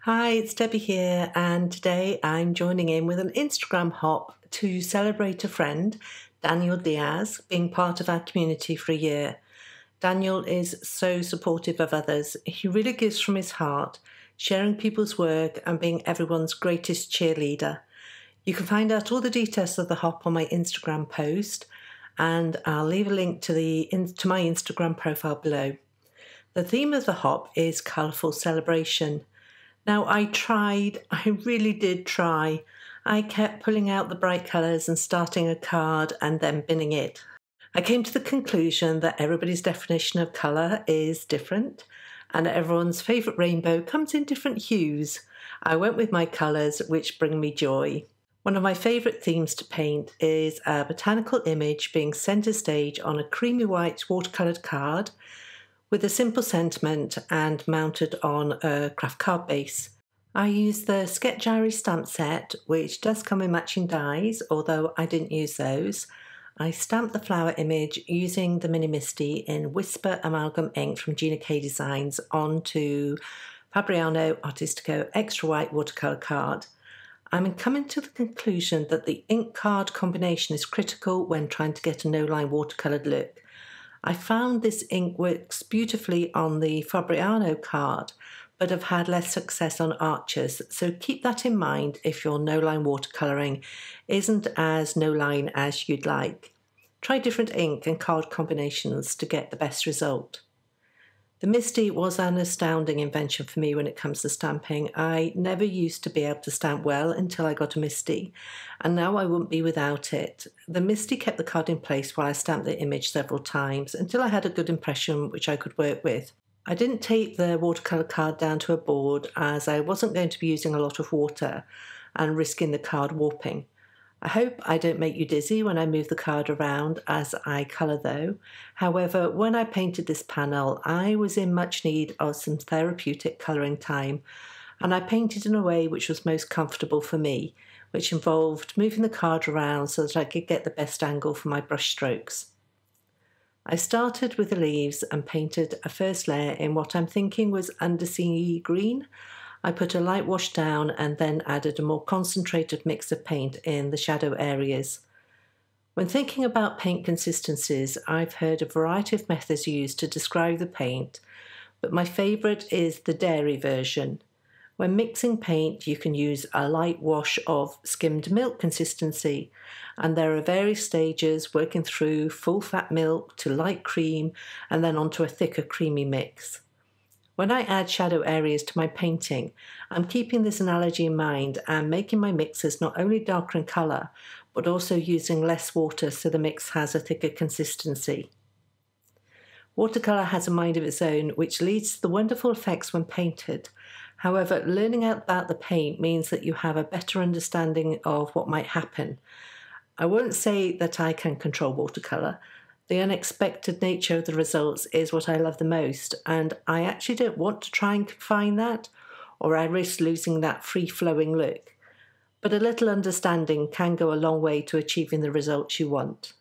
Hi, it's Debbie here, and today I'm joining in with an Instagram hop to celebrate a friend, Daniel Diaz, being part of our community for a year. Daniel is so supportive of others. He really gives from his heart, sharing people's work and being everyone's greatest cheerleader. You can find out all the details of the hop on my Instagram post, and I'll leave a link to my Instagram profile below. The theme of the hop is Colourful Celebration. Now, I really did try. I kept pulling out the bright colours and starting a card and then binning it. I came to the conclusion that everybody's definition of colour is different and everyone's favourite rainbow comes in different hues. I went with my colours, which bring me joy. One of my favourite themes to paint is a botanical image being centre stage on a creamy white watercoloured card with a simple sentiment and mounted on a craft card base. I used the Sketch IRIS stamp set, which does come in matching dies, although I didn't use those. I stamped the flower image using the mini Misti in Whisper Amalgam ink from Gina Designs onto Fabriano Artistico Extra White watercolour card. I'm coming to the conclusion that the ink card combination is critical when trying to get a no-line watercoloured look. I found this ink works beautifully on the Fabriano card, but have had less success on Archers, so keep that in mind if your no-line watercolouring isn't as no-line as you'd like. Try different ink and card combinations to get the best result. The Misti was an astounding invention for me when it comes to stamping. I never used to be able to stamp well until I got a Misti, and now I wouldn't be without it. The Misti kept the card in place while I stamped the image several times until I had a good impression which I could work with. I didn't tape the watercolour card down to a board as I wasn't going to be using a lot of water and risking the card warping. I hope I don't make you dizzy when I move the card around as I colour though. However, when I painted this panel, I was in much need of some therapeutic colouring time, and I painted in a way which was most comfortable for me, which involved moving the card around so that I could get the best angle for my brush strokes. I started with the leaves and painted a first layer in what I'm thinking was undersea green. I put a light wash down and then added a more concentrated mix of paint in the shadow areas. When thinking about paint consistencies, I've heard a variety of methods used to describe the paint, but my favourite is the dairy version. When mixing paint, you can use a light wash of skimmed milk consistency, and there are various stages working through full fat milk to light cream and then onto a thicker creamy mix. When I add shadow areas to my painting, I'm keeping this analogy in mind and making my mixes not only darker in colour, but also using less water so the mix has a thicker consistency. Watercolour has a mind of its own, which leads to the wonderful effects when painted. However, learning about the paint means that you have a better understanding of what might happen. I won't say that I can control watercolour. The unexpected nature of the results is what I love the most, and I actually don't want to try and confine that, or I risk losing that free-flowing look. But a little understanding can go a long way to achieving the results you want.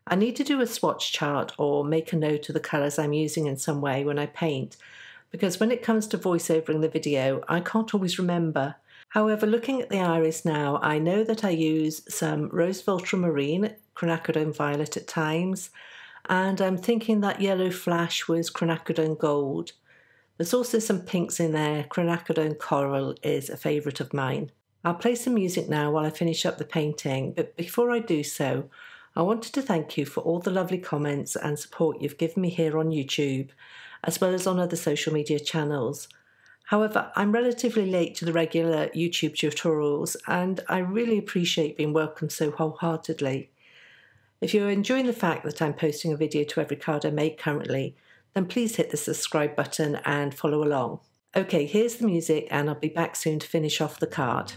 I need to do a swatch chart or make a note of the colours I'm using in some way when I paint, because when it comes to voiceovering the video, I can't always remember. However, looking at the iris now, I know that I use some Rose Ultramarine, Quinacridone Violet at times, and I'm thinking that Yellow Flash was Quinacridone Gold. There's also some pinks in there. Quinacridone Coral is a favourite of mine. I'll play some music now while I finish up the painting, but before I do so, I wanted to thank you for all the lovely comments and support you've given me here on YouTube, as well as on other social media channels. However, I'm relatively late to the regular YouTube tutorials, and I really appreciate being welcomed so wholeheartedly. If you're enjoying the fact that I'm posting a video to every card I make currently, then please hit the subscribe button and follow along. Okay, here's the music, and I'll be back soon to finish off the card.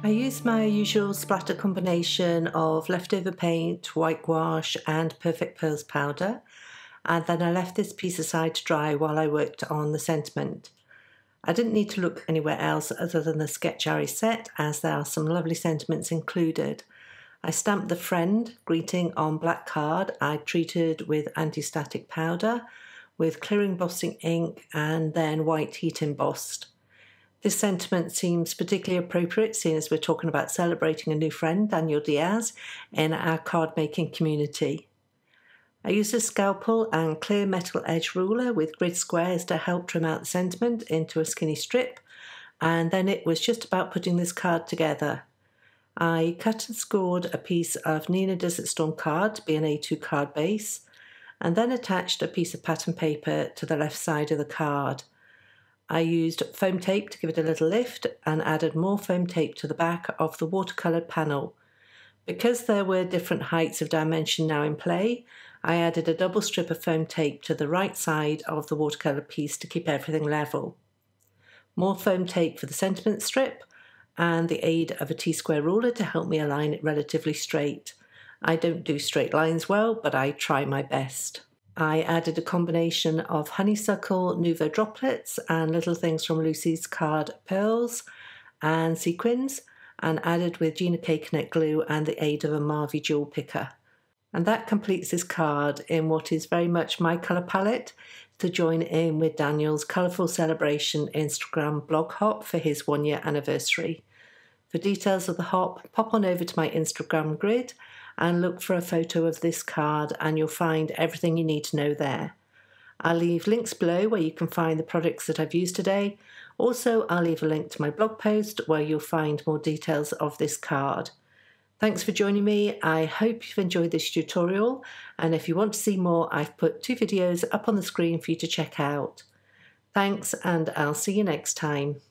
I used my usual splatter combination of leftover paint, white gouache and Perfect Pearls powder, and then I left this piece aside to dry while I worked on the sentiment. I didn't need to look anywhere else other than the Sketch IRIS set, as there are some lovely sentiments included. I stamped the friend greeting on black card I treated with anti-static powder, with clear embossing ink and then white heat embossed. This sentiment seems particularly appropriate seeing as we're talking about celebrating a new friend, Daniel Diaz, in our card making community. I used a scalpel and clear metal edge ruler with grid squares to help trim out the sentiment into a skinny strip, and then it was just about putting this card together. I cut and scored a piece of Neenah Desert Storm card to be an A2 card base, and then attached a piece of pattern paper to the left side of the card. I used foam tape to give it a little lift and added more foam tape to the back of the watercoloured panel. Because there were different heights of dimension now in play, I added a double strip of foam tape to the right side of the watercolour piece to keep everything level. More foam tape for the sentiment strip, and the aid of a T-square ruler to help me align it relatively straight. I don't do straight lines well, but I try my best. I added a combination of honeysuckle Nuvo droplets and little things from Lucy's card pearls and sequins, and added with Gina K-Connect glue and the aid of a Marvy jewel picker. And that completes this card in what is very much my colour palette, to join in with Daniel's colourful celebration Instagram blog hop for his 1 year anniversary. For details of the hop, pop on over to my Instagram grid and look for a photo of this card, and you'll find everything you need to know there. I'll leave links below where you can find the products that I've used today. Also, I'll leave a link to my blog post where you'll find more details of this card. Thanks for joining me. I hope you've enjoyed this tutorial, and if you want to see more, I've put 2 videos up on the screen for you to check out. Thanks, and I'll see you next time.